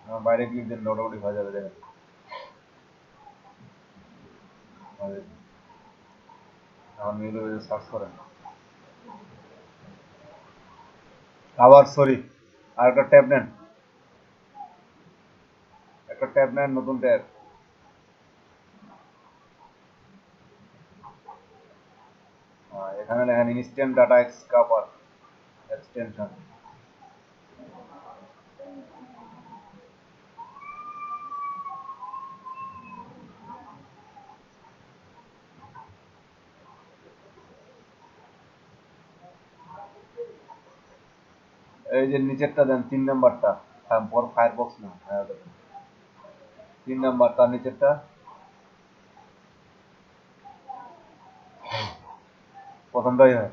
বাইরে ক্লিক দেন মোটামুটি হয়ে যাবে দেখেন এখন মিলে সার্চ করেন আবার সরি আর একটা ট্যাব নেন একটা ট্যাব নেন নতুন ট্যাব এখানে লেখেন ইনস্ট্যান্ট ডাটা এক্সকাপার এক্সটেনশন এই যে নিচেরটা দেন 3 নাম্বারটা তারপর ফায়ারবক্স না 3 নাম্বার তার নিচেরটা প্রথমটাই হয়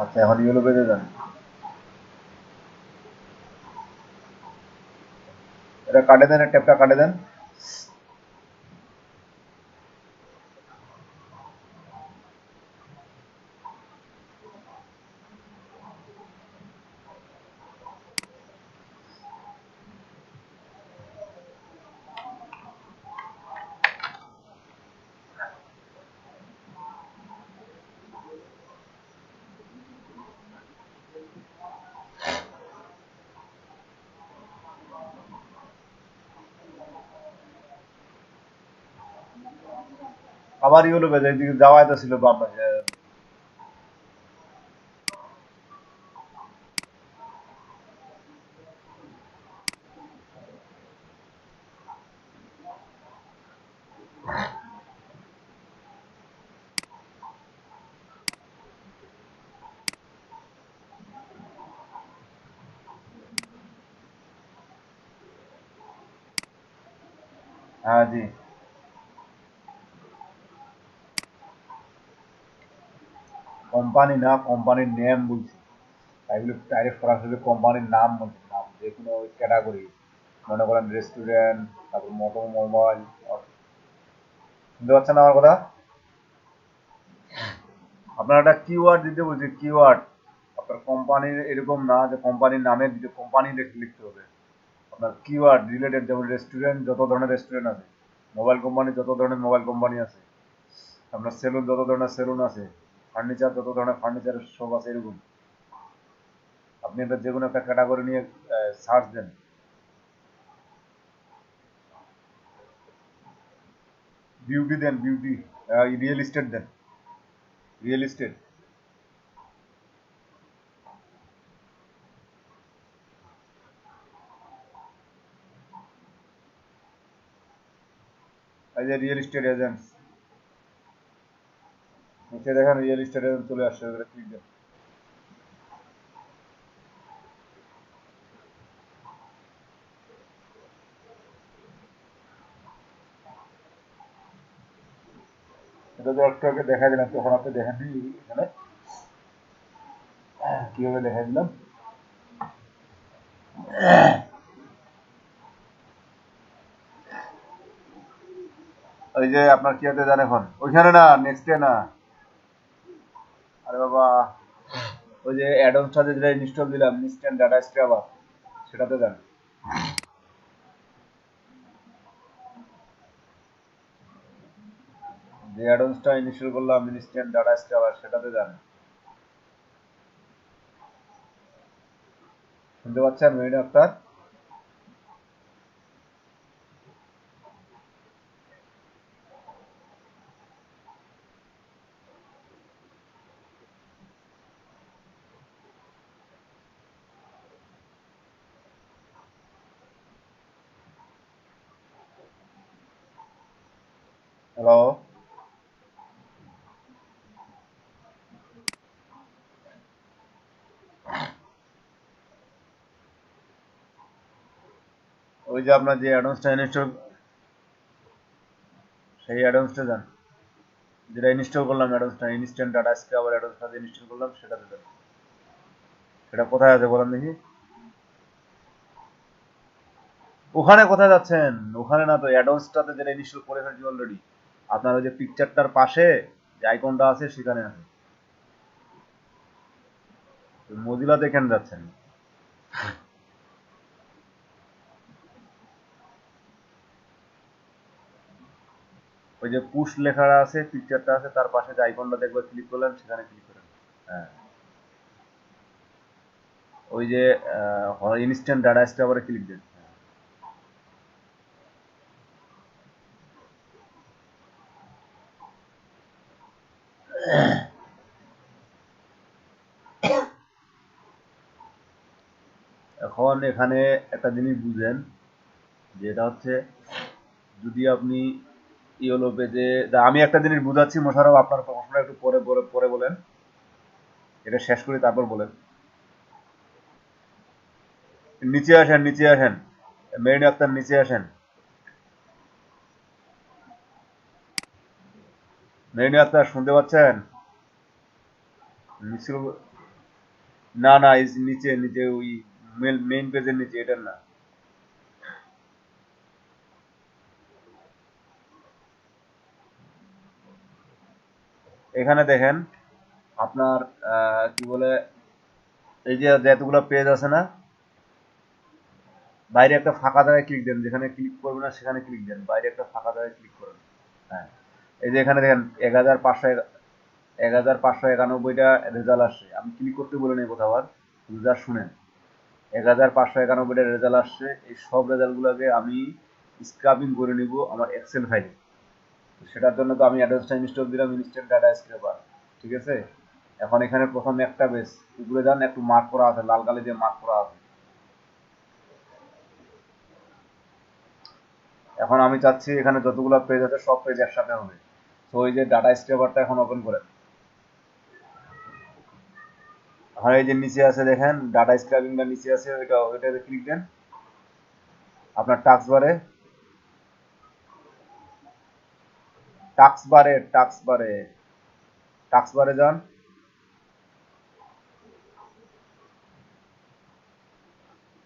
আচ্ছা এখন ইয়েলো পেজে যান এটা কাটে দেন ট্যাপটা কাটে দেন আবার ইয়েলো পেজ এইদিকে যাওয়াই তো ছিল বাম পাশে হ্যাঁ জি কোম্পানি না কোম্পানির নেম বলছি এগুলো ডাইরেক্ট সরাসরি কোম্পানির নাম বলছি নাম যে কোনো ক্যাটাগরি মনে করেন রেস্টুরেন্ট তারপর মোবাইল বুঝতে পারছেন আমার কথা আপনার একটা কিওয়ার্ড দিতে বলছি কিওয়ার্ড আপনার কোম্পানির এরকম না যে কোম্পানির নামে দিতে কোম্পানি লিখতে হবে আপনার কিওয়ার্ড রিলেটেড যেমন রেস্টুরেন্ট যত ধরনের রেস্টুরেন্ট আছে মোবাইল কোম্পানি যত ধরনের মোবাইল কোম্পানি আছে আপনার সেলুন যত ধরনের সেলুন আছে ফার্নিচার যত ধরনের ফার্নিচারের শপ আছে এরকম আপনি একটা যে কোনো একটা ক্যাটাগরি নিয়ে সার্চ দেন বিউটি দেন বিউটি রিয়েল এস্টেট দেন রিয়েল এস্টেট এই যে রিয়েল এস্টেট এজেন্টস নিচে দেখেন রিয়েল এস্টেট এজেন্ট চলে আসছে ক্লিক দেন এটা তো একটু আগে দেখা দিলাম তখন আপনি দেখেননি এখানে কিভাবে দেখা দিলাম ওই যে আপনার কি হতে জান এখন ওইখানে না নেক্সটে না আরে বাবা ওই যে অ্যাডভান্সটা যেটা ইনস্টল দিলাম ইনস্ট্যান্ট ডাটা স্ক্রাবার সেটাতে যান যে অ্যাডভান্সটা ইনস্টল করলাম ইনস্ট্যান্ট ডাটা স্ক্রাবার সেটাতে যান শুনতে পাচ্ছেন মেইন আক্তার হ্যালো ওই যে আপনার যে অ্যাডভান্সটা ইনস্টল, সেই অ্যাডভান্সটা যান, যেটা ইনস্টল করলাম অ্যাডভান্সটা, ইনস্ট্যান্ট ডাটা স্ক্রাবার অ্যাডভান্সটা যে ইনস্টল করলাম সেটাতে যান। সেটা কোথায় আছে বলেন দেখি? ওখানে কোথায় যাচ্ছেন? ওখানে না তো, অ্যাডভান্সটাতে যেটা ইনস্টল করে ফেলছি অলরেডি। আপনার ওই যে পিকচারটার পাশে যে আইকনটা আছে সেখানে আছে। মজিলাতে কেন যাচ্ছেন? ওই যে পুশ লেখাটা আছে, পিকচারটা আছে, তার পাশে যে আইকনটা দেখবে ক্লিক করলেন, সেখানে ক্লিক করেন। হ্যাঁ, ওই যে ইনস্ট্যান্ট ডাটা স্ক্রাবারে ক্লিক দেন। এখন এখানে একটা জিনিস বুঝেন, যেটা হচ্ছে যদি আপনি ইয়েলো পেজে, আমি একটা জিনিস বুঝাচ্ছি মোশাররফ, আপনার প্রশ্নটা একটু পরে পরে পরে বলেন, এটা শেষ করি তারপর বলেন। নিচে আসেন, নিচে আসেন, মেরিন আক্তার নিচে আসেন। মেরিন আক্তার শুনতে পাচ্ছেন? নিচে, না না, এই নিচে নিচে ওই মেইন পেজের নিচে, এটার না। এখানে দেখেন আপনার কি বলে, এই যে যতগুলো পেজ আছে না, বাইরে একটা ফাঁকা জায়গায় ক্লিক দেন, যেখানে ক্লিক করবেন না সেখানে ক্লিক দেন, বাইরে একটা ফাঁকা জায়গায় ক্লিক করেন। হ্যাঁ, এই যে এখানে দেখেন 1591টা রেজাল্ট আসছে। আমি ক্লিক করতে বলে নেই কোথাও, আর যা শুনেন, 1591টা রেজাল্ট আসছে। এই সব রেজাল্টগুলোকে আমি স্ক্রাবিং করে নিব আমার এক্সেল ফাইলে। সেটার জন্য তো আমি অ্যাডভান্সটা ইনস্টল দিলাম, ইনস্ট্যান্ট ডাটা স্ক্রাবার। ঠিক আছে, এখন এখানে প্রথম একটা বেস উপরে যান, একটু মার্ক করা আছে, লাল কালি দিয়ে মার্ক করা আছে। এখন আমি চাচ্ছি এখানে যতগুলো পেজ আছে সব পেজ একসাথে হবে। তো ওই যে ডাটা স্ক্রাবারটা এখন ওপেন করেন। এখন এই যে নিচে আছে দেখেন ডাটা স্ক্রাবিংটা নিচে আছে, ওইটাতে ক্লিক দেন। আপনার টাস্ক বারে যান।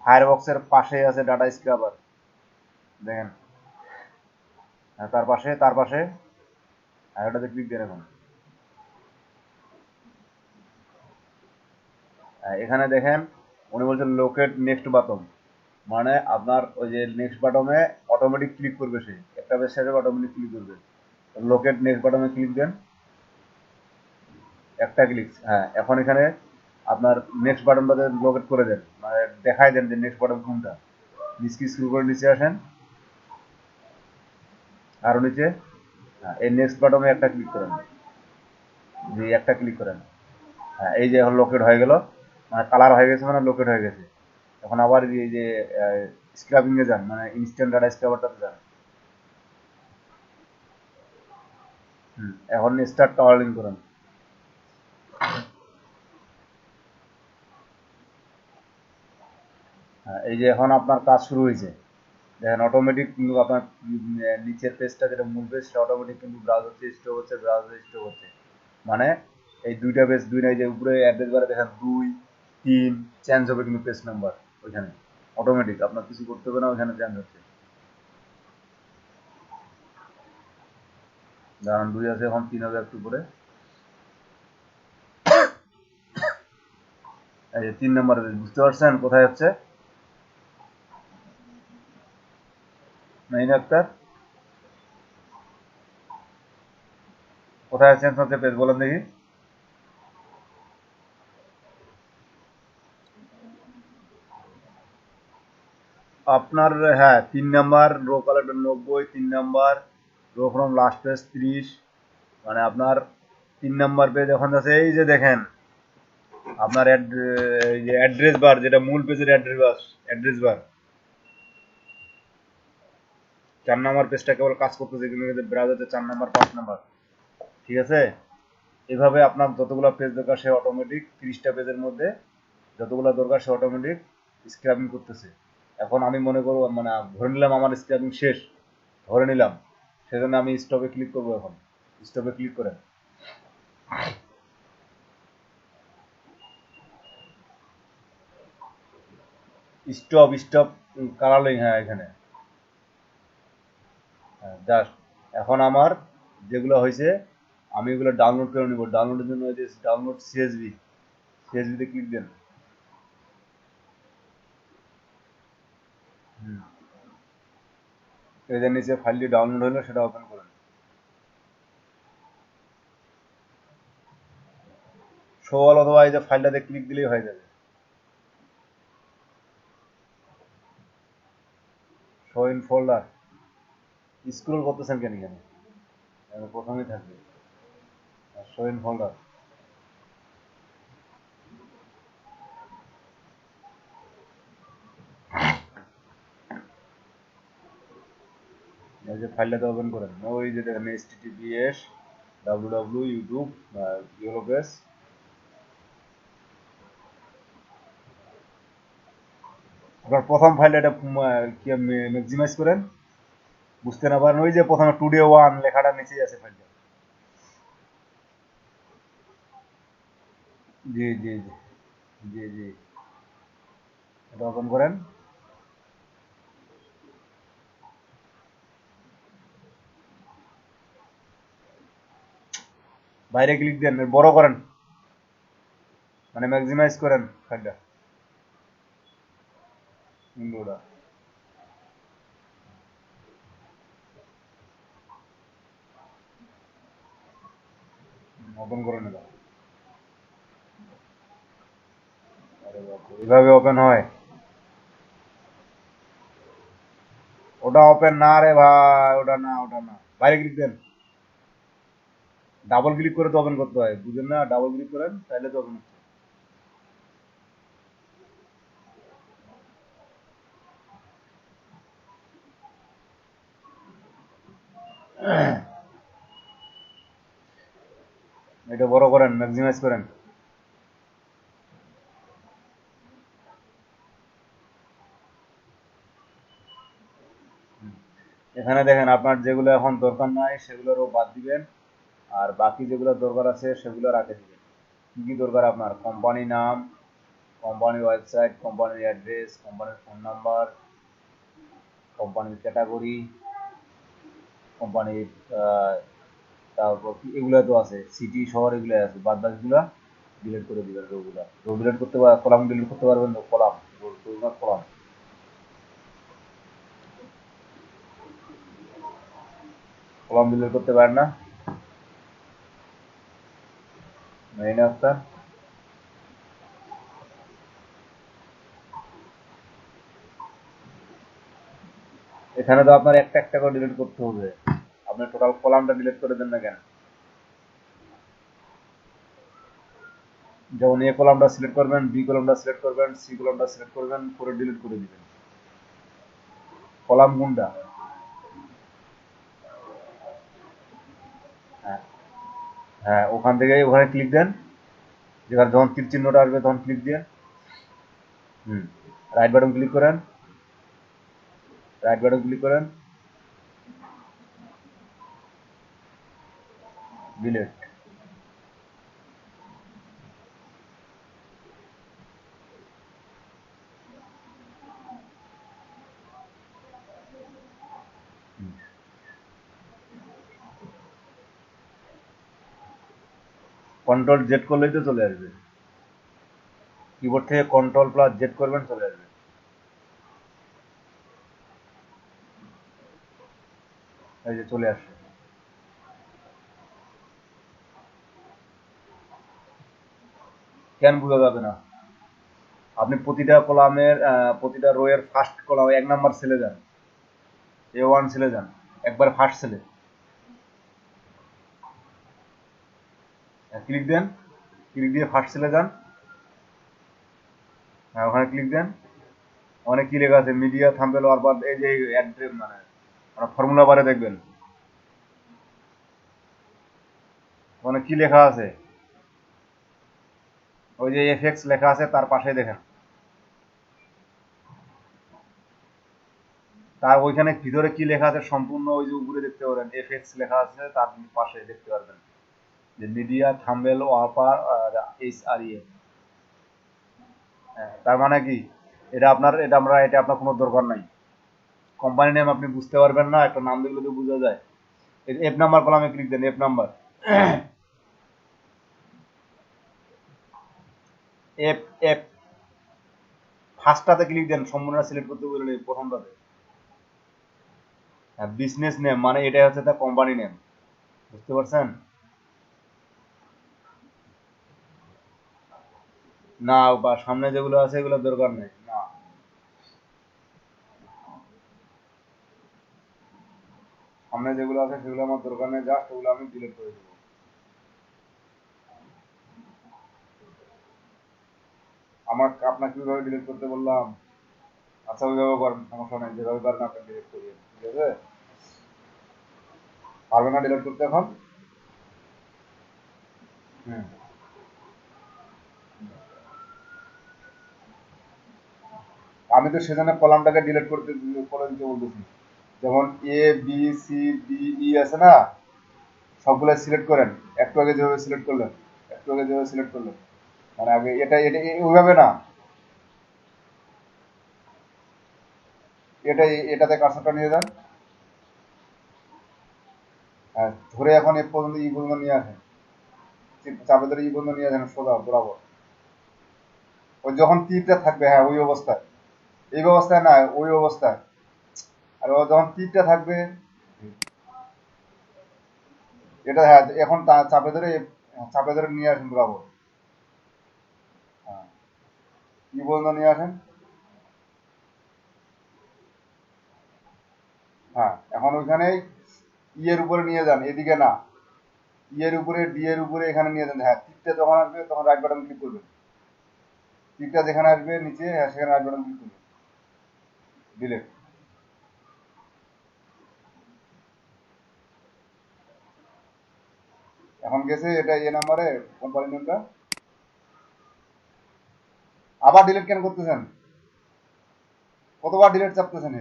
ফায়ারবক্সের পাশেই আছে ডাটা স্ক্রাবার, দেখেন। হ্যাঁ, তার পাশে ওটাতে ক্লিক দেন এখন। এখানে দেখেন উনি বলছেন লোকেট নেক্সট বাটন, মানে আপনার ওই যে নেক্সট বাটনে অটোমেটিক ক্লিক করবে, সে একটা বেশ সাথে অটোমেটিক ক্লিক করবে। লোকেট নেক্সট বাটনে ক্লিক দেন, একটা ক্লিক। হ্যাঁ, এখন এখানে আপনার নেক্সট বাটনটাতে লোকেট করে দেন, মানে দেখাই দেন যে নেক্সট বাটন কোনটা। নিচে শুরু করে নিচে আসেন, আরো নিচে। হ্যাঁ, এই নেক্সট বাটনে একটা ক্লিক করেন, যে একটা ক্লিক করেন। হ্যাঁ, এই যে এখন লোকেট হয়ে গেল, মানে কালার হয়ে গেছে, মানে লোকেট হয়ে গেছে। এখন আবার এই যে স্ক্রাবিং এ যান, মানে ইনস্ট্যান্ট ডাটা স্ক্রাবারটাতে যান। এখন স্টার্ট টাওয়ারিং করেন। হ্যাঁ, এই যে এখন আপনার কাজ শুরু হয়েছে, দেখেন অটোমেটিক কিন্তু আপনার নিচের পেজটা যেটা মূল পেজ সেটা অটোমেটিক কিন্তু ব্রাউজার স্টোর হচ্ছে। মানে এই দুইটা পেজ, দুইটা যে উপরে অ্যাড্রেস বারে দেখেন 2, 3 চেঞ্জ হবে কিন্তু পেজ নাম্বার ওইখানে অটোমেটিক, আপনার কিছু করতে হবে না, ওইখানে চেঞ্জ হচ্ছে। ধরেন 2 আছে, এখন 3 হবে একটু পরে। এই যে 3 নম্বর পেজ, বুঝতে পারছেন কোথায় হচ্ছে? মেইন আক্তার কোথায় চেঞ্জ হচ্ছে পেজ বলেন দেখি? আপনার, হ্যাঁ, 3 নাম্বার রো কালারটা 90, 3 number rho from last page 30, মানে আপনার 3 নাম্বার পেজ এখন আছে। এই যে দেখেন আপনার অ্যাড্রেস বার, যেটা মূল পেজের অ্যাড্রেস বার 4 নাম্বার পেজটা কেবল কাজ করতেছে, কিন্তু ব্রাউজারে 4 নাম্বার 5 নাম্বার। ঠিক আছে, এভাবে আপনার যতগুলো পেজ দরকার সে অটোমেটিক 30টা পেজের মধ্যে যতগুলো দরকার সে অটোমেটিক স্ক্রাবিং করতেছে। এখন আমি মনে করব মানে ধরে নিলাম আমার স্ক্র্যাপিং শেষ, ধরে নিলাম, সেজন্য আমি স্টপে ক্লিক করব। এখন স্টপে ক্লিক করে স্টপ স্টপ কালারিং, হ্যাঁ এখানে জাস্ট এখন আমার যেগুলো হয়েছে আমি এগুলো ডাউনলোড করে নিব। ডাউনলোডের জন্য ওই যে ডাউনলোড সিএসভি, সিএসভিতে ক্লিক দেন। এই যে নিচে ফাইলটি ডাউনলোড হলো, সেটা ওপেন করেন। শো অল অথবা এই যে ফাইলটাতে ক্লিক দিলেই হয়ে যাবে। শো ইন ফোল্ডার, স্ক্রল করতেছেন কেন এখানে? প্রথমেই থাকবে শো ইন ফোল্ডার। এই যে ফাইলটাতে ওপেন করেন, ওই যে দেখেন https www ইউটিউব ইউরোপেস। আপনার প্রথম ফাইলটা এটা কি ম্যাক্সিমাইজ করেন, বুঝতে না পারেন ওই যে প্রথমে টুডে ওয়ান লেখাটা নিচেই আছে ফাইলটা। জি জি জি জি জি, এটা ওপেন করেন। বাইরে ক্লিক দেন, বড় করেন, মানে ম্যাক্সিমাইজ করেন ফাইলটা উইন্ডোটা। ওপেন করেন এটা। আরে বাপরে, এভাবে ওপেন হয়? ওটা ওপেন না রে ভাই, ওটা না, ওটা না। বাইরে ক্লিক দেন, ডাবল ক্লিক করে তো ওপেন করতে হয়, বুঝেন না? ডাবল ক্লিক করেন তাহলে তো ওপেন হচ্ছে। এটা বড় করেন, ম্যাক্সিমাইজ করেন। এখানে দেখেন আপনার যেগুলো এখন দরকার নাই সেগুলোরও বাদ দিবেন, আর বাকি যেগুলো দরকার আছে সেগুলো রাখে দিবেন। কি কি দরকার আপনার? কোম্পানি নাম, কোম্পানির ওয়েবসাইট, কোম্পানির অ্যাড্রেস, কোম্পানির ফোন নাম্বার, কোম্পানির ক্যাটাগরি, কোম্পানির তারপর এগুলো তো আছে, সিটি শহর এগুলো আছে, বাদ বাকিগুলো ডিলিট করে দিবেন। রোগুলা রো ডিলিট করতে পার, কলাম ডিলিট করতে পারবেন তো, কলাম কলাম কলাম ডিলিট করতে পারেন না? মেইন একটা এখানে তো আপনার একটা একটা করে ডিলিট করতে হবে। আপনি টোটাল কলামটা ডিলিট করে দেন না কেন? যেমন এ কলামটা সিলেক্ট করবেন, বি কলামটা সিলেক্ট করবেন, সি কলামটা সিলেক্ট করবেন, করে ডিলিট করে দিবেন কলাম গুন্ডা। হ্যাঁ হ্যাঁ, ওখান থেকে ওখানে ক্লিক দেন, যেখানে যখন তীর চিহ্নটা আসবে তখন ক্লিক দিয়ে রাইট বাটন ক্লিক করেন, রাইট বাটন ক্লিক করেন, ডিলিট। কন্ট্রোল জেড করলেই তো চলে আসবে, কিবোর্ড থেকে কন্ট্রোল প্লাস জেড করবেন, চলে আসবে। এই যে চলে আসছে। কেন বোঝা যাবে না? আপনি প্রতিটা কলামের প্রতিটা রো এর ফার্স্ট কলাম 1 নাম্বার সেলে যান, A1 সেলে যান, একবার ফার্স্ট সেলে ক্লিক দেন, ক্লিক দিয়ে ফার্স্ট সেলে যান। হ্যাঁ, ওখানে ক্লিক দেন। ওখানে কি লেখা আছে? মিডিয়া থাম্বনেল ওয়ারবার, এই যে অ্যাড্রেস মানে ফর্মুলা বারে দেখবেন ওখানে কি লেখা আছে, ওই যে এফএক্স লেখা আছে তার পাশে দেখেন। তার ওইখানে ভিতরে কি লেখা আছে সম্পূর্ণ ওই যে উপরে দেখতে পারেন এফএক্স লেখা আছে, তার পাশে দেখতে পারবেন যে মিডিয়া থাম্বনেল ওয়ালপার SREM। তার মানে কি, এটা আপনার কোনো দরকার নাই। কোম্পানি নেম আপনি বুঝতে পারবেন না, একটা নাম দেখলে তো বোঝা যায়। এফ নাম্বার কলামে ক্লিক দেন, এফ নাম্বার, এফ এফ ফার্স্টটাতে ক্লিক দেন, সম্পূর্ণ সিলেক্ট করতে বললেন প্রথমটাতে। বিজনেস নেম মানে এটাই হচ্ছে তার কোম্পানি নেম, বুঝতে পারছেন? না, বা সামনে যেগুলো আছে এগুলো দরকার নেই না। সামনে যেগুলো আছে সেগুলো আমার দরকার নেই, জাস্ট ওগুলো আমি ডিলিট করে দেবো। আপনাকে কিভাবে ডিলিট করতে বললাম? আচ্ছা ওইভাবে করেন, সমস্যা নেই, যেভাবে পারেন আপনি ডিলিট করিয়ে, ঠিক আছে? পারবে না ডিলিট করতে এখন? হুম। আমি তো সেখানে কলামটাকে ডিলিট করে দিতে বলতেছি। যেমন A B C D E আছে না, সবগুলো সিলেক্ট করেন। একটু আগে যেভাবে সিলেক্ট করলেন, একটু আগে যেভাবে সিলেক্ট করলেন, মানে আগে এটা এটা ওইভাবে না, এটাতে কার্সরটা নিয়ে যান। হ্যাঁ, ধরে এখন এ পর্যন্ত ই পর্যন্ত নিয়ে আসেন, চাপে ধরে ই পর্যন্ত নিয়ে আসেন সোজা বরাবর। ওই যখন তীরটা থাকবে, হ্যাঁ ওই অবস্থায়, এই অবস্থায় না, ওই অবস্থায়। আর ও যখন তীরটা থাকবে, এটা হ্যাঁ এখন চাপে ধরে নিয়ে আসেন বরাবর। হ্যাঁ, ই পর্যন্ত নিয়ে আসেন। হ্যাঁ, এখন ওইখানে ইয়ের উপরে নিয়ে যান, এদিকে না, ইয়ের উপরে ডি এর উপরে এখানে নিয়ে যান। হ্যাঁ, তীরটা যখন আসবে তখন রাইট বাটন ক্লিক করবেন। তীরটা যেখানে আসবে নিচে, হ্যাঁ সেখানে রাইট বাটন ক্লিক করবেন, ডিলেট। এখন গেছে এটা এ নাম্বারে কোম্পানি নেমটা। আবার ডিলিট কেন করতেছেন? কতবার ডিলিট চাপতেছেন?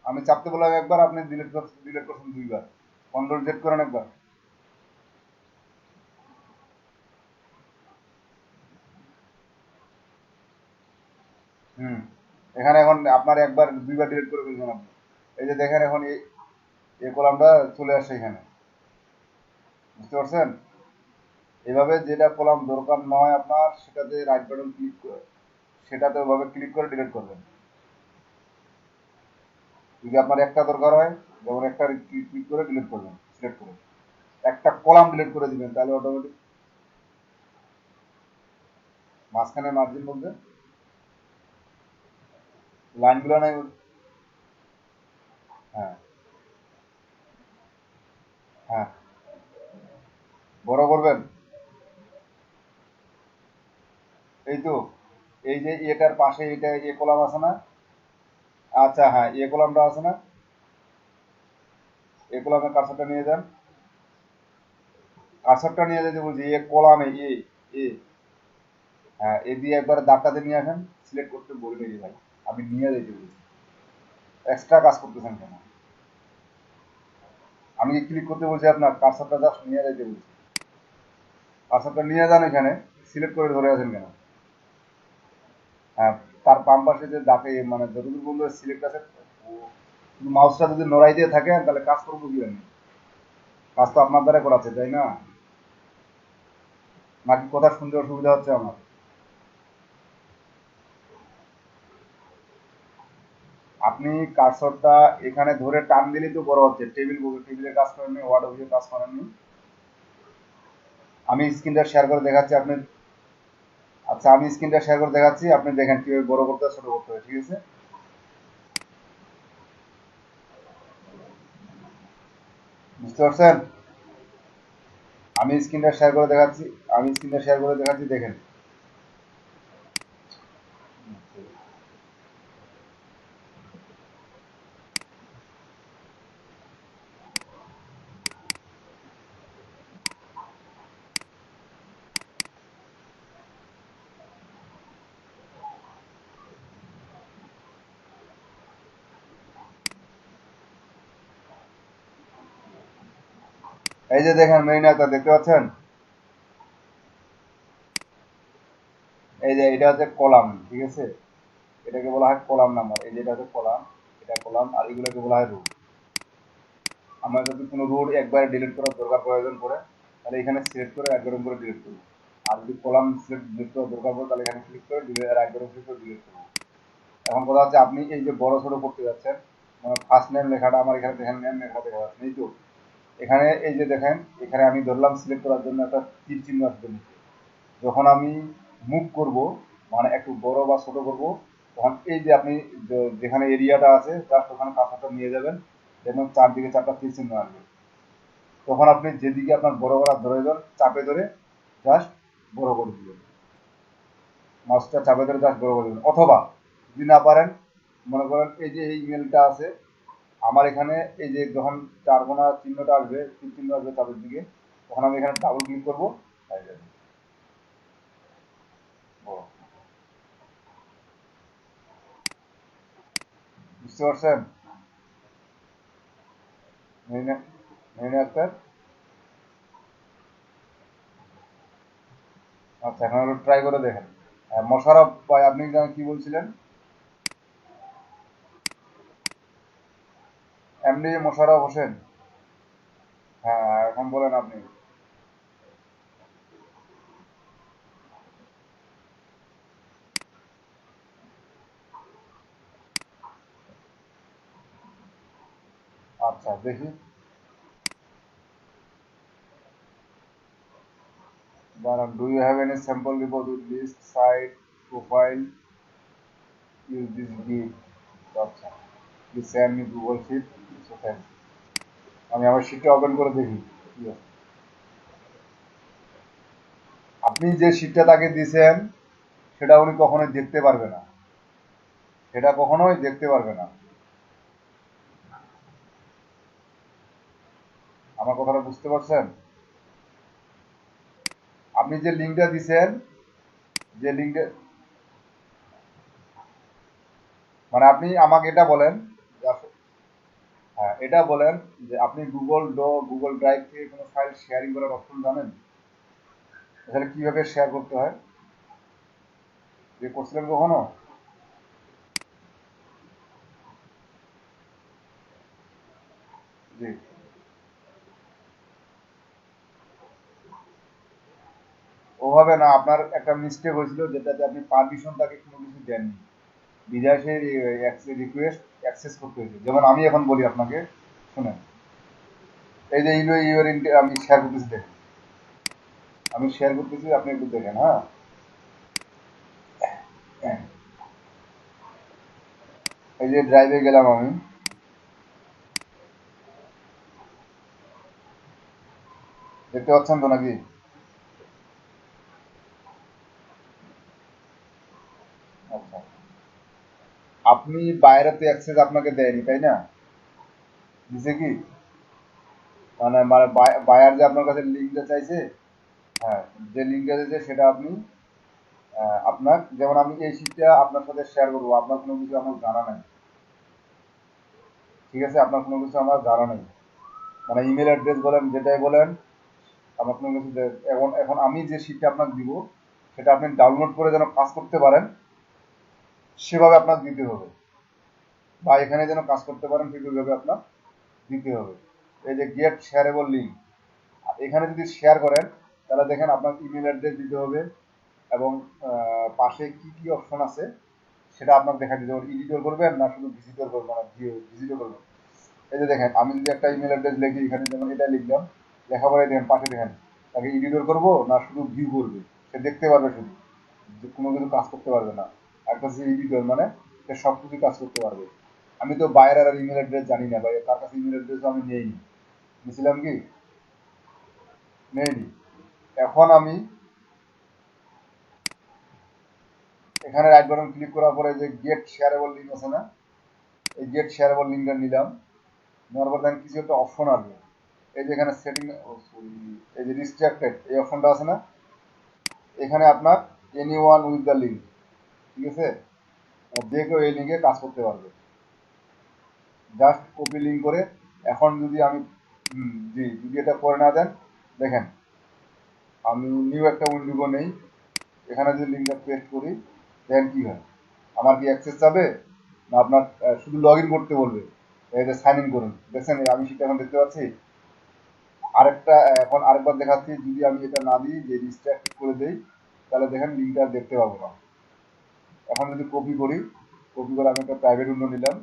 আমি চাপতে বললাম একবার, আপনি ডিলিট করছেন দুইবার। কন্ট্রোল জেড করেন একবার। হুম, এখানে এখন আপনার একবার দুইবার ডিলিট করে ফেলছেন আপনি। এই যে দেখেন এখন এই কলামটা চলে আসছে এখানে, বুঝতে পারছেন? এভাবে যেটা কলাম দরকার নয় আপনার, সেটাতে রাইট বাটন ক্লিক করে, সেটাতে ওভাবে ক্লিক করে ডিলিট করবেন। যদি আপনার একটা দরকার হয়, যেমন একটা ক্লিক করে ডিলিট করবেন, সিলেক্ট করে একটা কলাম ডিলিট করে দিবেন, তাহলে অটোমেটিক মাঝখানে মার্জিন বলতে লাইনগুলো নাই। হ্যাঁ, হ্যাঁ, বড় করবেন। এই তো, এই যে এটার পাশে এটা এ কলাম আছে না? আচ্ছা হ্যাঁ, এ কলামটা আছে না, এ কলামে কার্সরটা নিয়ে যান। কার্সরটা নিয়ে যেতে বলছি এ কলামে, এ হ্যাঁ, এ দিয়ে একবার দাগটাতে নিয়ে আসেন। সিলেক্ট করতে বলি নাকি ভাই, আমি নিয়ে যেতে বলছি, এক্সট্রা কাজ করতেছেন কেন? আমি কি ক্লিক করতে বলছি আপনার? কার্সরটা জাস্ট নিয়ে যেতে বলছি। কার্সরটা নিয়ে যান এখানে, সিলেক্ট করে ধরে আছেন কেন? হ্যাঁ, তার বাম পাশে যে দাগে মানে যতদূর পর্যন্ত সিলেক্ট আছে, মাউসটা যদি নড়াই দিয়ে থাকেন তাহলে কাজ করবো কি আমি? কাজ তো আপনার দ্বারা করাচ্ছে, তাই না? নাকি কথা শুনতে অসুবিধা হচ্ছে আমার? আপনি কার্সরটা এখানে ধরে টান দিলেই তো বড় হচ্ছে। টেবিলে কাজ করেননি, ওয়ার্ড অফিসে কাজ করেননি? আমি স্ক্রিনটা শেয়ার করে দেখাচ্ছি আপনি। আচ্ছা, আমি স্ক্রিনটা শেয়ার করে দেখাচ্ছি, আপনি দেখেন কিভাবে বড় করতে হয়, ছোট করতে হয়, ঠিক আছে? বুঝতে পারছেন? আমি স্ক্রিনটা শেয়ার করে দেখাচ্ছি, দেখেন। এই যে দেখেন মেরিনা আক্তার দেখতে পাচ্ছেন, এই যে এটা হচ্ছে কলাম, ঠিক আছে, এটাকে বলা হয় কলাম নাম্বার। এই যে এটা হচ্ছে কলাম, এটা কলাম, আর এগুলোকে বলা হয় রো। আমরা যদি কোনো রোড একবারে ডিলিট করার দরকার প্রয়োজন পড়ে তাহলে এখানে সিলেক্ট করে একদম করে ডিলিট করবো। আর যদি কলাম সিলেক্ট ডিলিট করার দরকার পড়ে তাহলে এখানে ক্লিক করে ডিলিট আর একদম ক্লিক করে ডিলিট করবো। এখন কথা হচ্ছে আপনি এই যে বড় ছোট করতে যাচ্ছেন, মানে ফার্স্ট নেম লেখাটা আমার এখানে দেখেন নেম লেখা দেখা যাচ্ছে এই তো, এখানে এই যে দেখেন এখানে আমি ধরলাম সিলেক্ট করার জন্য একটা তীর চিহ্ন আসবে নিচে। যখন আমি মুভ করব, মানে একটু বড় বা ছোট করব, তখন এই যে আপনি যেখানে এরিয়াটা আছে জাস্ট ওখানে কাঁচাটা নিয়ে যাবেন, দেখবেন চারদিকে চারটা তীর চিহ্ন আসবে। তখন আপনি যেদিকে আপনার বড় করার প্রয়োজন চাপে ধরে জাস্ট বড় করে দিবেন, মাউসটা চাপে ধরে জাস্ট বড় করে দিবেন। অথবা যদি না পারেন, মনে করেন এই যে এই ইমেলটা আছে আমার এখানে, এই যে যখন চারকোনা চিহ্নটা আসবে, তীর চিহ্ন আসবে চাপের দিকে, তখন আমি এখানে ডাবল ক্লিক করবো, হয়ে যাবে বড়। বুঝতে পারছেন মেরিনা, মেরিনা আক্তার? আচ্ছা এখন একটু ট্রাই করে দেখেন। মোশাররফ ভাই আপনি কি বলছিলেন? এমডি মোশাররফ হোসেন। হ্যাঁ এখন বলেন আপনি। আচ্ছা দেখি, দাঁড়ান, do you have any sample report with list site profile use this git? আচ্ছা, please send me Google sheet. আমি আমার শিটটা ওপেন করে দেখি কি আছে। আপনি যে শিটটা তাকে দিয়েছেন সেটা উনি কখনোই দেখতে পারবে না, সেটা কখনোই দেখতে পারবে না। আমার কথাটা বুঝতে পারছেন? আপনি যে লিঙ্কটা দিছেন, যে লিঙ্কটা, মানে আপনি আমাকে এটা বলেন যে হ্যাঁ এটা বলেন যে আপনি গুগল ড্রাইভ থেকে কোনো ফাইল শেয়ারিং করার অপশন জানেন? তাহলে কিভাবে শেয়ার করতে হয়, যে করছিলেন কখনো? জি, ওভাবে না, আপনার একটা মিস্টেক হয়েছিল যেটাতে আপনি পারমিশন তাকে কোনো কিছু দেননি, বিদেশের রিকোয়েস্ট অ্যাক্সেস করতে হয়েছে। যেমন আমি এখন বলি আপনাকে, শুনেন, এই যে ইউর আমি শেয়ার করতেছি দেখেন, আমি শেয়ার করতেছি আপনি একটু দেখেন। হ্যাঁ, এই যে ড্রাইভে গেলাম আমি, দেখতে পাচ্ছেন তো নাকি? আচ্ছা, আপনি বাইরেতে অ্যাক্সেস আপনাকে দেয়নি তাই না? দিছে কি? মানে মানে বায়ার যে আপনার কাছে লিঙ্কটা চাইছে, হ্যাঁ, যে লিঙ্কটা চাইছে সেটা আপনি আপনার, যেমন আমি এই শিটটা আপনার সাথে শেয়ার করবো, আপনার কোনো কিছু আমার জানা নাই, ঠিক আছে, আপনার কোনো কিছু আমার জানা নেই, মানে ইমেল অ্যাড্রেস বলেন যেটাই বলেন, আমার কোনো কিছু এখন এখন আমি যে শিটটা আপনাকে দিব সেটা আপনি ডাউনলোড করে যেন কাজ করতে পারেন সেভাবে আপনার দিতে হবে, বা এখানে যেন কাজ করতে পারেন ঠিক ওইভাবে আপনার দিতে হবে। এই যে গেট শেয়ারেবল লিঙ্ক, এখানে যদি শেয়ার করেন তাহলে দেখেন আপনার ইমেল অ্যাড্রেস দিতে হবে, এবং পাশে কি কি অপশন আছে সেটা আপনার দেখা দিতে হবে। এডিটর করবেন না শুধু ভিজিটর করবেন, মানে ভিজিটর করবেন। এই যে দেখেন আমি যদি একটা ইমেল অ্যাড্রেস লিখি, এখানে যেমন এটা লিখলাম, লেখা পরে দেখেন পাশে দেখেন তাকে এডিটর করবো না শুধু ভিউ করবে, সে দেখতে পারবে শুধু, যে কোনো কিছু কাজ করতে পারবে না। একটা হচ্ছে এডিটর, মানে সে সব কিছু কাজ করতে পারবে। আমি তো বাইরের আর ইমেল অ্যাড্রেস জানি না ভাই, তার কাছে ইমেল অ্যাড্রেস আমি নেইনি, বুঝছিলাম কি, নেইনি। এখন আমি এখানে রাইট বাটন ক্লিক করার পরে যে গেট শেয়ারেবল লিঙ্ক আছে না, এই গেট শেয়ারেবল লিঙ্কটা নিলাম, নেওয়ার পর দেখেন কিছু একটা অপশন আসবে, এই যে এখানে সেটিং, এই যে রিস্ট্রাক্টেড এই অপশনটা আছে না, এখানে আপনার any one with the link, ঠিক আছে, যে কেউ এই লিঙ্কে কাজ করতে পারবে, জাস্ট কপি লিঙ্ক করে। এখন যদি আমি জি, যদি এটা করে না দেন, দেখেন আমি নিউ একটা উইন্ডো নেই, এখানে যদি লিঙ্কটা পেস্ট করি, দেখেন কি হয়। আমার কি অ্যাক্সেস যাবে, না আপনার শুধু লগ ইন করতে বলবে, এই যে সাইন ইন করুন, দেখছেন আমি সেটা এখন দেখতে পাচ্ছি। আরেকটা এখন আরেকবার দেখাচ্ছি, যদি আমি এটা না দিই, যে রিস্ট্রাক্ট করে দেই, তাহলে দেখেন লিঙ্কটা দেখতে পাবো না। এখন যদি কপি করি, কপি করে আমি একটা প্রাইভেট উইন্ডো নিলাম,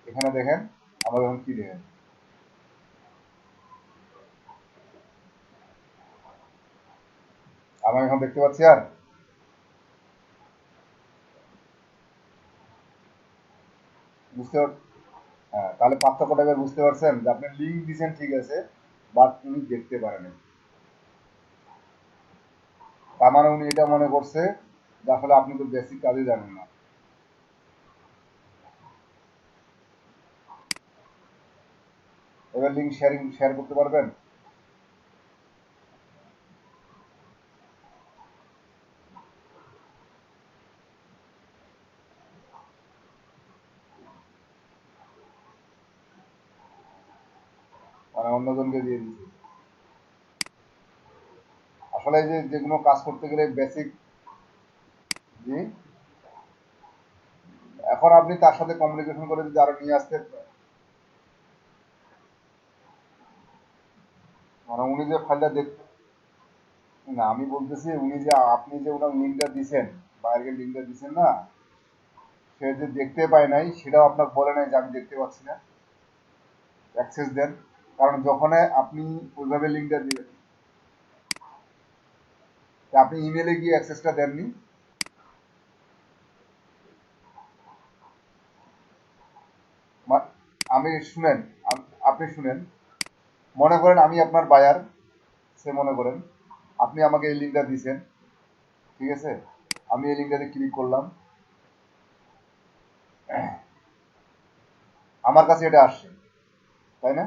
এখানে দেখেন আমার এখন কি দেখেন, আমার এখন দেখতে পাচ্ছি। আর বুঝতে হ্যাঁ, তাহলে পার্থক্যটা এবার বুঝতে পারছেন যে আপনি লিঙ্ক দিচ্ছেন ঠিক আছে, বাট উনি দেখতে পারেন। তার মানে উনি এটা মনে করছে যে আসলে আপনি তো বেসিক কাজই জানেন না। এবার লিঙ্ক শেয়ার করতে পারবেন। মানে অন্যজনকে দিয়ে দিচ্ছে। আসলে এই যে যেগুলো কাজ করতে গেলে বেসিক, জি, এখন আপনি তার সাথে কমিউনিকেশন করে যদি আরো নিয়ে আসতে, মানে উনি যে ফাইলটা দেখ, না আমি বলতেছি উনি যে আপনি যে ওনার লিঙ্কটা দিছেন, বাইরের লিঙ্কটা দিছেন না, সে যে দেখতে পায় নাই সেটাও আপনার বলে নাই যে আমি দেখতে পাচ্ছি না, অ্যাক্সেস দেন। কারণ যখন আপনি ওইভাবে লিঙ্কটা দিবেন, আপনি ইমেলে গিয়ে অ্যাক্সেসটা দেননি। আমি শুনেন, আপনি শুনেন, মনে করেন আমি আপনার বায়ার, সে মনে করেন আপনি আমাকে এই লিঙ্কটা দিয়েছেন, ঠিক আছে, আমি এই লিঙ্কটাতে ক্লিক করলাম, আমার কাছে এটা আসছে, তাই না?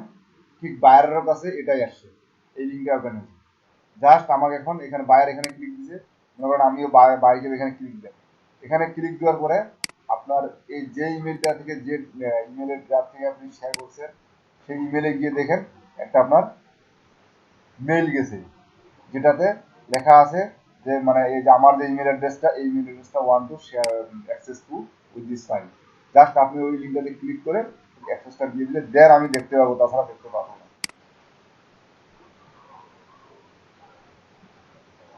ঠিক বায়ারের কাছে এটাই আসছে, এই লিঙ্কটা ওখানে। জাস্ট আমাকে এখন এখানে বায়ার এখানে ক্লিক দিছে, মনে করেন আমিও বাইরে এখানে ক্লিক দেব, এখানে ক্লিক দেওয়ার পরে আপনার এই যে ইমেলটা থেকে, যে ইমেলের ড্রাফট থেকে আপনি শেয়ার করছেন, সেই ইমেলে গিয়ে দেখেন একটা আপনার মেইল গেছে, যেটাতে লেখা আছে যে মানে এই যে আমার যে ইমেল অ্যাড্রেসটা, এই ইমেল অ্যাড্রেসটা one to share access to with this file. Just আপনি ওই লিঙ্কটাতে ক্লিক করে অ্যাক্সেসটা দিয়ে দিলে দেন আমি দেখতে পাবো, তাছাড়া দেখতে পাবো না।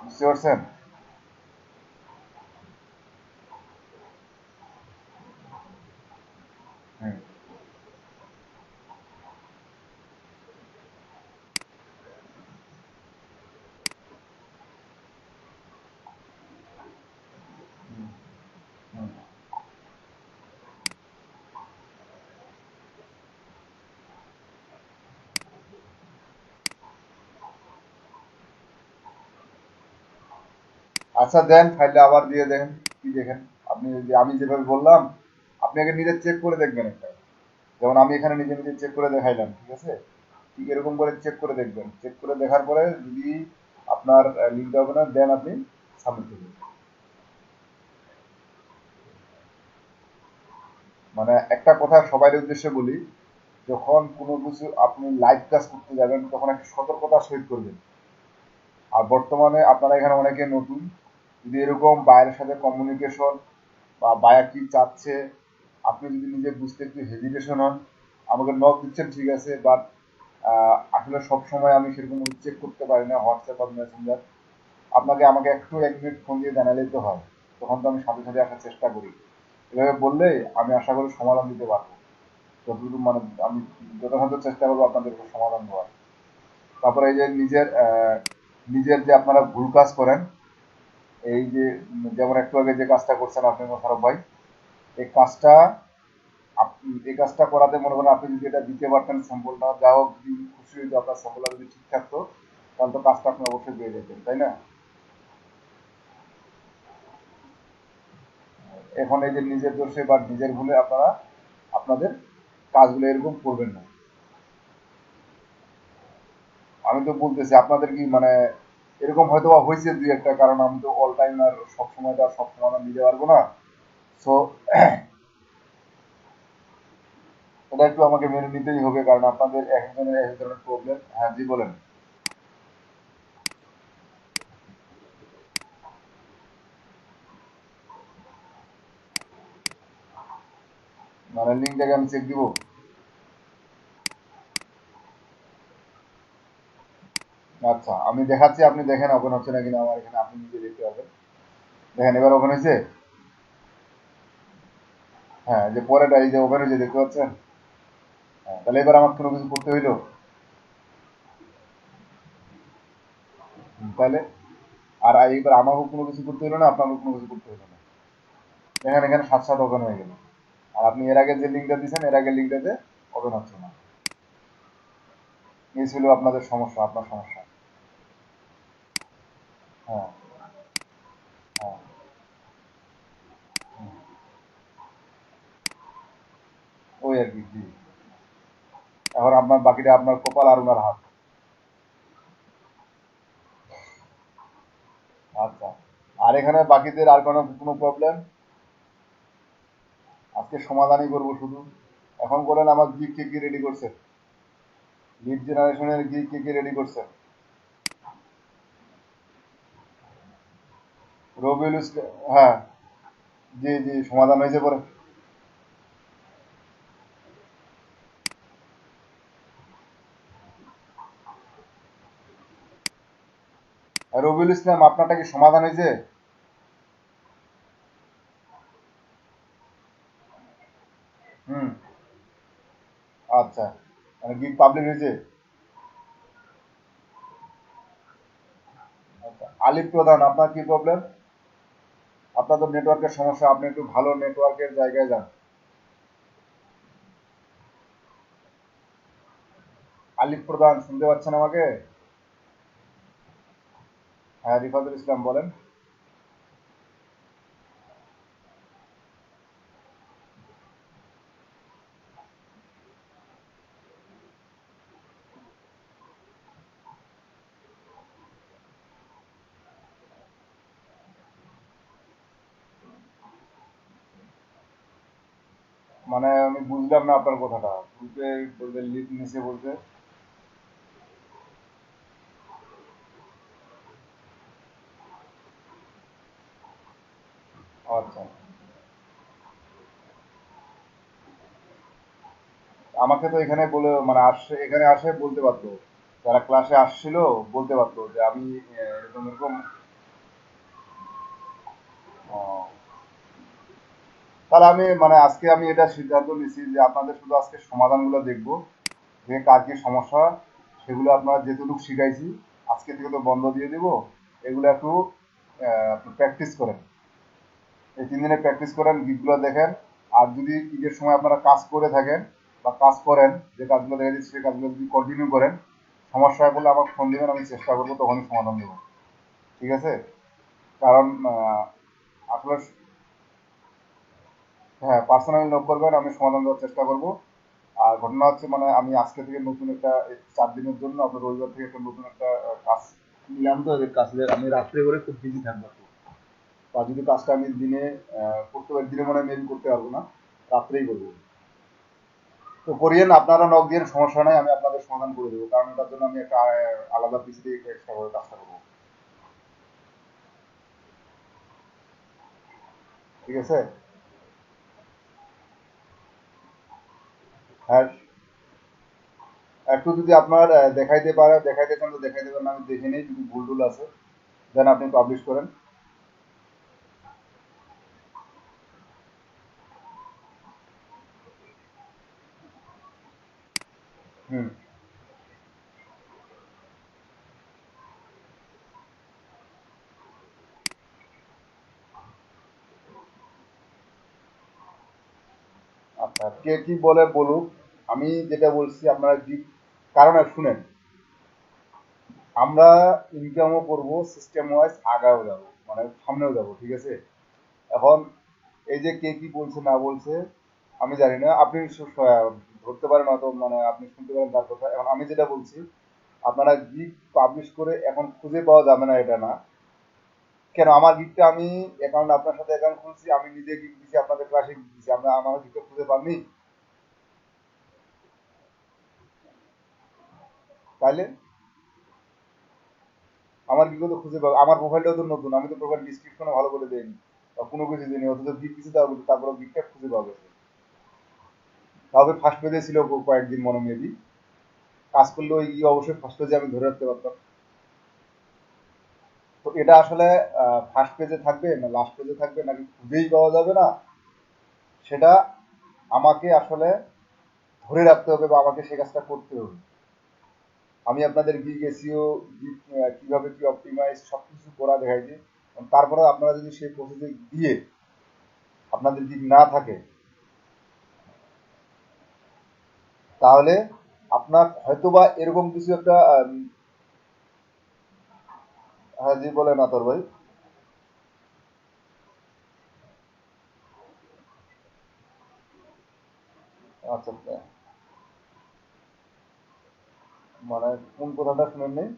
বুঝতে পারছেন? হুম, হুম। আচ্ছা দেন ফাইলটা আবার দিয়ে দেখেন কি দেখেন। আপনি আমি যেভাবে বললাম, আপনি আগে নিজে চেক করে দেখবেন একটা, যেমন আমি এখানে নিজে নিজে চেক করে দেখাইলাম, ঠিক আছে, ঠিক এরকম করে চেক করে দেখবেন। চেক করে দেখার পরে যদি আপনার লিঙ্কটা হবে না, দেন আপনি সাবমিট করবেন। মানে একটা কথা সবার উদ্দেশ্যে বলি, যখন কোনো কিছু আপনি লাইভ কাজ করতে যাবেন তখন একটা সতর্কতার সহিত করবেন। আর বর্তমানে আপনারা এখানে অনেকে নতুন, যদি এরকম বায়ের সাথে কমিউনিকেশন বা বায়া কি চাচ্ছে আপনি যদি নিজে বুঝতে একটু হেজিটেশন হন, আমাকে নক দিচ্ছেন ঠিক আছে, বাট আসলে সব সময় আমি সেরকম চেক করতে পারি না হোয়াটসঅ্যাপ বা মেসেঞ্জার, আপনাকে আমাকে একটু 1 মিনিট ফোন দিয়ে জানালেই তো হয়, তখন তো আমি সাথে সাথে আসার চেষ্টা করি। এভাবে বললে আমি আশা করি সমাধান দিতে পারবো, যতটুকু মানে আমি যথাসাধ্য চেষ্টা করবো আপনাদের সমাধান দেওয়ার। তারপরে এই যে নিজের যে আপনারা ভুল কাজ করেন, এই যে যেমন একটু আগে যে কাজটা করছেন আপনি মোশারফ ভাই, এই কাজটা এই কাজটা করাতে মনে করেন আপনি যদি এটা দিতে পারতেন স্যাম্পলটা, যা হোক যদি খুশি হইতো, আপনার স্যাম্পলটা যদি ঠিক থাকতো, তাহলে তো কাজটা আপনি অবশ্যই পেয়ে যেতেন, তাই না? এখন এই যে নিজের দোষে বা নিজের ভুলে আপনারা আপনাদের কাজগুলো এরকম করবেন না। আমি তো বলতেছি আপনাদের কি মানে এরকম হয়তো বা হয়েছে দুই একটা, কারণ আমি তো অল টাইম আর সব সময় তো আর সব সমাধান দিতে পারবো না। সো এটা একটু আমাকে মেনে নিতেই হবে, কারণ আপনাদের এক একজনের এক এক ধরনের প্রবলেম। হ্যাঁ জি বলেন। মানে লিঙ্কটাকে আমি চেক দিব? আচ্ছা আমি দেখাচ্ছি, আপনি দেখেন ওপেন হচ্ছে না কিনা আমার এখানে, আপনি নিজে দেখতে পাবেন। দেখেন এবার ওপেন হয়েছে। হ্যাঁ যে পরেটা এই যে ওপেন হয়েছে, দেখতে পাচ্ছেন? হ্যাঁ তাহলে এবার আমার কোনো কিছু করতে হইলো? তাহলে আর এইবার আমাকেও কোনো কিছু করতে হলো না, আপনাকেও কোনো কিছু করতে হলো না। দেখেন এখানে সাত সাত ওপেন হয়ে গেল। আর আপনি এর আগে যে লিঙ্কটা দিয়েছেন, এর আগের লিঙ্কটাতে ওপেন হচ্ছে না। এই ছিল আপনাদের সমস্যা, আপনার সমস্যা। হ্যাঁ হ্যাঁ। হুম, ওই আর কি, জি। এখন আপনার বাকিটা আপনার কপাল আর ওনার হাত। আচ্ছা, আর এখানে বাকিদের আর কোনো কোনো প্রবলেম? আজকে সমাধানই করবো শুধু। এখন বলেন আমার গিগ কে কি রেডি করছে? লিড জেনারেশনের গিগ কে কি রেডি করছে? রবিউল ইসলাম, হ্যাঁ। জি জি, সমাধান হয়েছে পরে। রবিউল ইসলাম, আপনারটা কি সমাধান হয়েছে? হুম। আচ্ছা, মানে গিগ পাবলিক হয়েছে। আচ্ছা, আলিফ প্রধান, আপনার কি প্রবলেম? আপনার তো নেটওয়ার্কের সমস্যা, আপনি একটু ভালো নেটওয়ার্কের জায়গায় যান। আলিফ প্রধান, শুনতে পাচ্ছেন আমাকে? হ্যাঁ রিফাতুল ইসলাম বলেন। মানে আমি বুঝলাম না আপনার কথাটা, গ্রুপে বলতে লিড নিচে বলতে। আচ্ছা, আমাকে তো এখানে বলে মানে আসছে, এখানে আসে বলতে পারতো, যারা ক্লাসে আসছিল বলতে পারতো যে আমি এরকম এরকম। ও, তাহলে আমি মানে আজকে আমি এটা সিদ্ধান্ত নিচ্ছি যে আপনাদের শুধু আজকে সমাধানগুলো দেখবো, যে কার কি সমস্যা, সেগুলো আপনারা যেটুকু শিখাইছি আজকে থেকে তো বন্ধ দিয়ে দিব। এগুলো একটু প্র্যাকটিস করেন, এই 3 দিনে প্র্যাকটিস করেন, গিকগুলো দেখেন। আর যদি ঈদের সময় আপনারা কাজ করে থাকেন বা কাজ করেন, যে কাজগুলো দেখে দিচ্ছি সেই কাজগুলো যদি কন্টিনিউ করেন, সমস্যা হয় বলে আমাকে ফোন দিবেন, আমি চেষ্টা করবো তখনই সমাধান দেবো। ঠিক আছে? কারণ আসলে হ্যাঁ পার্সোনালি নক করবেন, আমি সমাধান দেওয়ার চেষ্টা করবো। আর ঘটনা হচ্ছে মানে আমি আজকে থেকে নতুন একটা 4 দিনের জন্য আপনার রবিবার থেকে একটা নতুন একটা কাজ নিলাম, তো এই কাজে আমি রাত্রে করে খুব বিজি থাকবো। আর যদি কাজটা আমি দিনে করতে পারি, দিনে মনে হয় মেবি করতে পারবো না, রাত্রেই করবো। তো করিয়েন, আপনারা নক দিয়ে সমস্যা নাই, আমি আপনাদের সমাধান করে দেবো, কারণ এটার জন্য আমি একটা আলাদা পিসি দিয়ে এক্সট্রা করে কাজটা করবো। ঠিক আছে? হ্যাঁ, একটু যদি আপনার দেখাইতে পারে, দেখাইতে চান তো দেখাইতে পারেন, আমি দেখে নিই যদি ভুল টুল আছে, দেন আপনি পাবলিশ করেন। হুম। আচ্ছা, কে কি বলে বলুক, আমি যেটা বলছি আপনারা কি, কারণ শুনেন, আমরা ইনকামও করব, সিস্টেম ওয়াইজ আগাও যাব, মানে সামনেও যাব। ঠিক আছে? এখন এই যে কে কি বলছে না বলছে আমি জানি না, আপনি ধরতে পারেন হয়তো, মানে আপনি শুনতে পারেন তার কথা। এখন আমি যেটা বলছি, আপনারা গিগ পাবলিশ করে এখন খুঁজে পাওয়া যাবে না এটা না। কেন আমার গিগটা আমি অ্যাকাউন্ট, আপনার সাথে অ্যাকাউন্ট খুলছি, আমি নিজে গিগ দিছি, আপনাদের ক্লাসে গিগ দিছি, আমরা আমার গিগটা খুঁজে পাননি? তাইলে আমার কি করে খুঁজে পাবো? আমার প্রোফাইলটাও তো নতুন, আমি তো প্রোফাইল ডিসক্রিপশনে ভালো করে দেইনি বা কোনো কিছু দিইনি, অথচ গিক কিছু দেওয়া বলছে, তারপরে গিকটা খুঁজে পাওয়া গেছে। তবে ফার্স্ট পেজে ছিল কয়েকদিন মনে মেবি, কাজ করলে ওই অবশ্যই ফার্স্ট পেজে আমি ধরে রাখতে পারতাম। তো এটা আসলে ফার্স্ট পেজে থাকবে না লাস্ট পেজে থাকবে নাকি খুঁজেই পাওয়া যাবে না, সেটা আমাকে আসলে ধরে রাখতে হবে বা আমাকে সে কাজটা করতে হবে। আমি আপনাদের গিগ এসিও, গিগ কিভাবে কি অপটিমাইজ সবকিছু করা দেখাই দিই। তারপরে আপনারা যদি সেই প্রসেসে দিয়ে আপনাদের গিগ না থাকে, তাহলে আপনার হয়তোবা এরকম কিছু একটা হ্যাঁ জি বলে না তোর ভাই। আচ্ছা আচ্ছা, মানে কোন কথাটা শুনেন নেই?